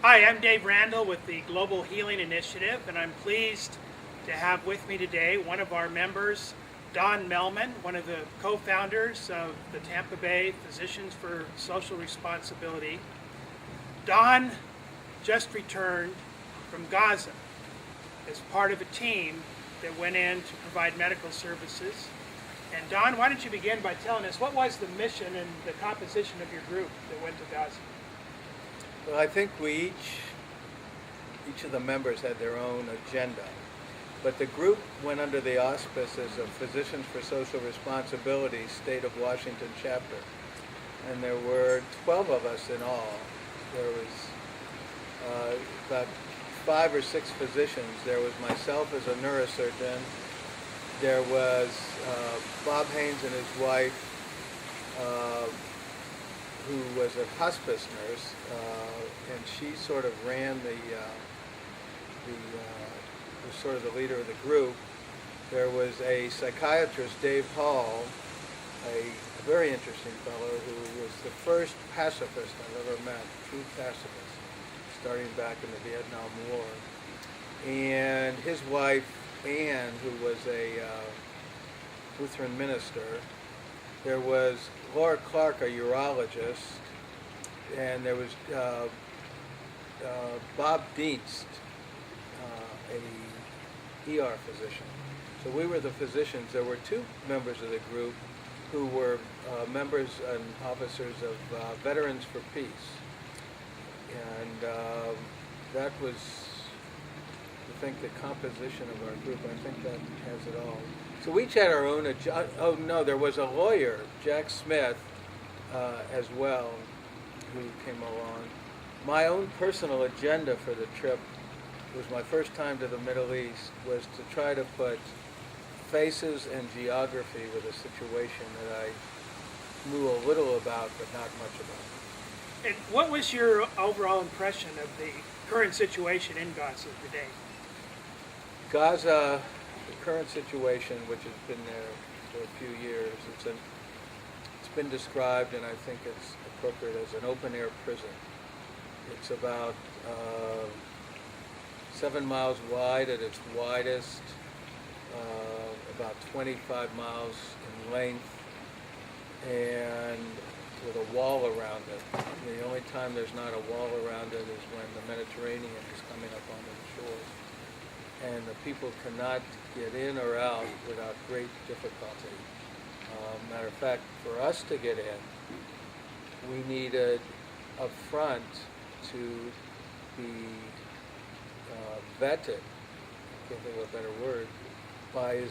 Hi, I'm Dave Randle with the Global Healing Initiative, and I'm pleased to have with me today one of our members, Don Mellman, one of the co-founders of the Tampa Bay Physicians for Social Responsibility. Don just returned from Gaza as part of a team that went in to provide medical services. And Don, why don't you begin by telling us what was the mission and the composition of your group that went to Gaza? Well, I think each of the members had their own agenda, but the group went under the auspices of Physicians for Social Responsibility, State of Washington chapter, and there were 12 of us in all. There was about 5 or 6 physicians. There was myself as a neurosurgeon. There was Bob Haynes and his wife, who was a hospice nurse, and she sort of ran was sort of the leader of the group. There was a psychiatrist, Dave Hall, a very interesting fellow who was the first pacifist I've ever met, true pacifist, starting back in the Vietnam War. And his wife, Anne, who was a Lutheran minister. There was Laura Clark, a urologist, and there was Bob Dienst, a ER physician. So we were the physicians. There were 2 members of the group who were members and officers of Veterans for Peace. And that was, I think, the composition of our group. I think that has it all. So we each had our own, oh no, there was a lawyer, Jack Smith, as well, who came along. My own personal agenda for the trip was my first time to the Middle East, was to try to put faces and geography with a situation that I knew a little about, but not much about. And what was your overall impression of the current situation in Gaza today? Gaza, the current situation, which has been there for a few years, it's been described, and I think it's appropriate, as an open-air prison. It's about 7 miles wide at its widest, about 25 miles in length, and with a wall around it. The only time there's not a wall around it is when the Mediterranean is coming up onto the shores. And the people cannot get in or out without great difficulty. Matter of fact, for us to get in, we needed up front to be vetted, I can't think of a better word, by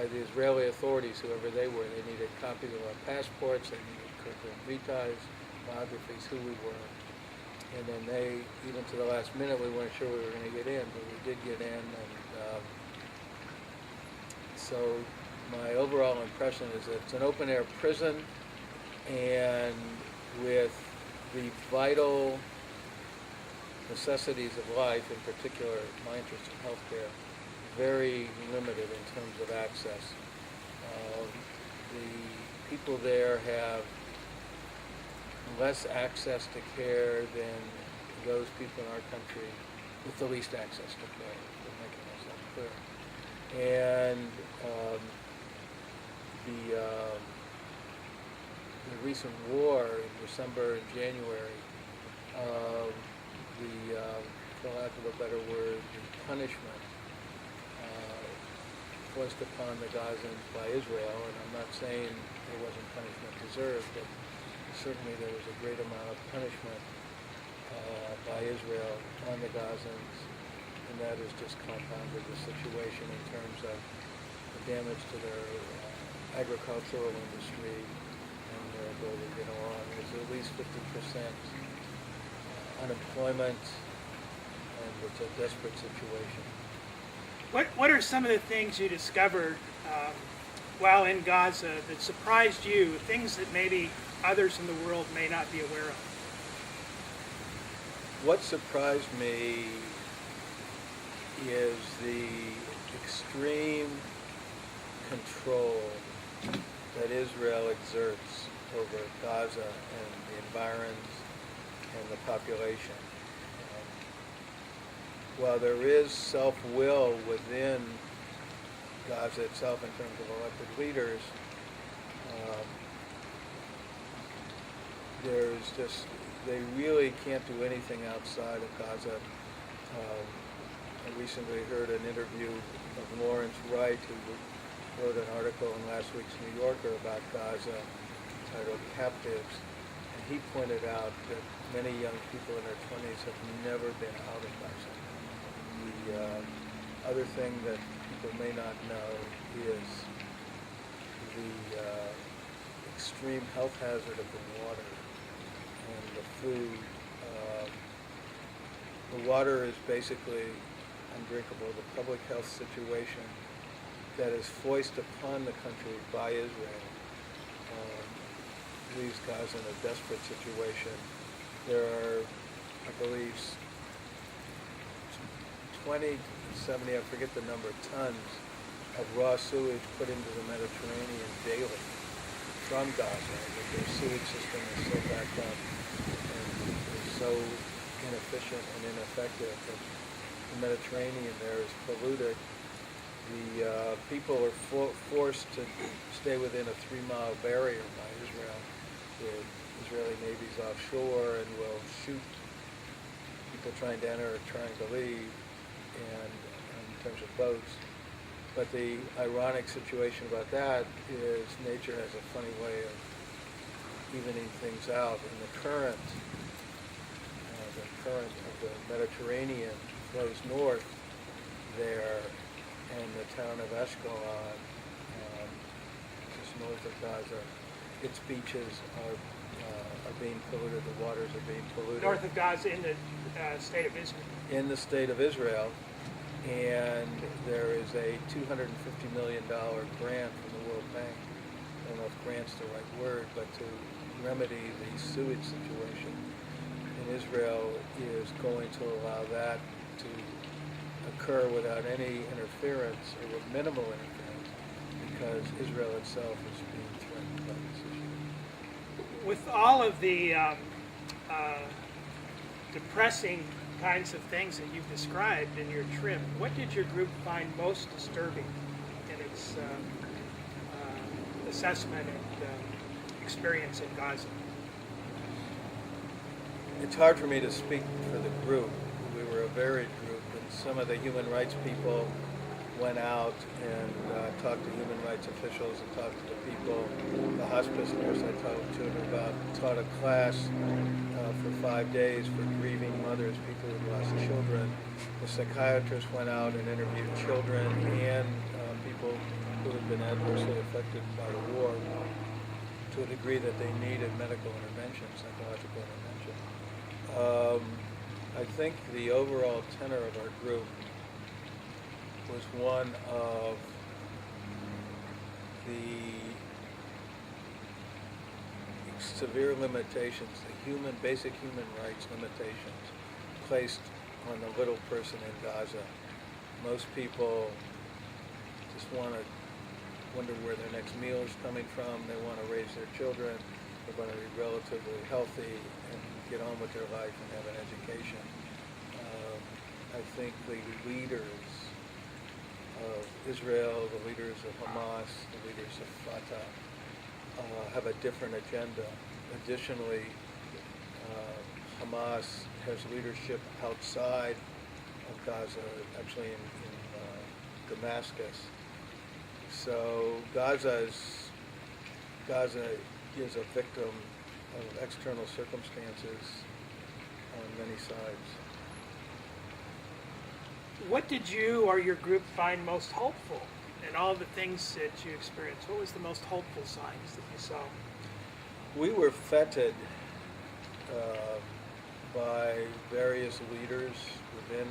the Israeli authorities, whoever they were. They needed copies of our passports, they needed curriculum vitae, biographies, who we were. And then they, even to the last minute, we weren't sure we were going to get in, but we did get in. And so my overall impression is that it's an open-air prison, and with the vital necessities of life, in particular my interest in healthcare, very limited in terms of access. The people there have less access to care than those people in our country with the least access to care, for making myself clear. And the recent war in December and January, for lack of a better word, the punishment forced upon the Gazans by Israel, and I'm not saying there wasn't punishment deserved, but certainly there was a great amount of punishment by Israel on the Gazans, and that has just compounded the situation in terms of the damage to their agricultural industry and their ability to get along. There's at least 50% unemployment, and it's a desperate situation. What are some of the things you discovered while in Gaza that surprised you, things that maybe others in the world may not be aware of? What surprised me is the extreme control that Israel exerts over Gaza and the environs and the population. while there is self-will within Gaza itself in terms of elected leaders, um, there's just, they really can't do anything outside of Gaza. I recently heard an interview of Lawrence Wright, who wrote an article in last week's New Yorker about Gaza titled Captives, and he pointed out that many young people in their 20s have never been out of Gaza. The other thing that people may not know is the extreme health hazard of the water and the food. The water is basically undrinkable. The public health situation that is foisted upon the country by Israel leaves Gaza in a desperate situation. There are, I believe, 20 to 70, I forget the number, tons of raw sewage put into the Mediterranean daily from Gaza. That their sewage system is so backed up and is so inefficient and ineffective that the Mediterranean there is polluted. The people are forced to stay within a 3-mile barrier by Israel, with Israeli navies offshore, and will shoot people trying to enter or trying to leave, and in terms of boats. But the ironic situation about that is nature has a funny way of evening things out. And the current of the Mediterranean flows north there, and the town of Ashkelon, just north of Gaza, its beaches are being polluted. The waters are being polluted. North of Gaza in the state of Israel. In the state of Israel, and there is a $250 million grant from the World Bank. I don't know if grant's the right word, but to remedy the sewage situation in Israel is going to allow that to occur without any interference, or with minimal interference, because Israel itself is being threatened by this issue. With all of the depressing kinds of things that you've described in your trip, what did your group find most disturbing in its assessment and experience in Gaza? It's hard for me to speak for the group. We were a varied group, and some of the human rights people went out and talked to human rights officials and talked to the people. The hospice nurse I talked to about taught a class for 5 days for grieving mothers, people who lost children. The psychiatrist went out and interviewed children and people who had been adversely affected by the war to a degree that they needed medical intervention, psychological intervention. I think the overall tenor of our group was one of the severe limitations, the basic human rights limitations placed on the little person in Gaza. Most people just wonder where their next meal is coming from. They want to raise their children. They want to be relatively healthy and get on with their life and have an education. I think the leaders of Israel, the leaders of Hamas, the leaders of Fatah have a different agenda. Additionally, Hamas has leadership outside of Gaza, actually in Damascus. So Gaza is a victim of external circumstances on many sides. What did you or your group find most hopeful in all the things that you experienced? What was the most hopeful signs that you saw? We were feted by various leaders within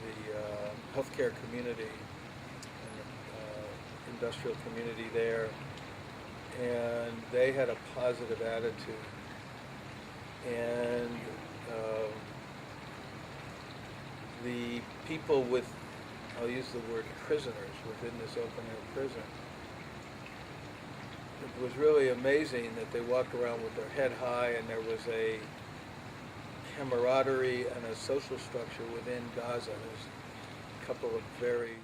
the healthcare community and industrial community there, and they had a positive attitude. And the people with, I'll use the word prisoners, within this open-air prison, it was really amazing that they walked around with their head high, and there was a camaraderie and a social structure within Gaza. There's a couple of very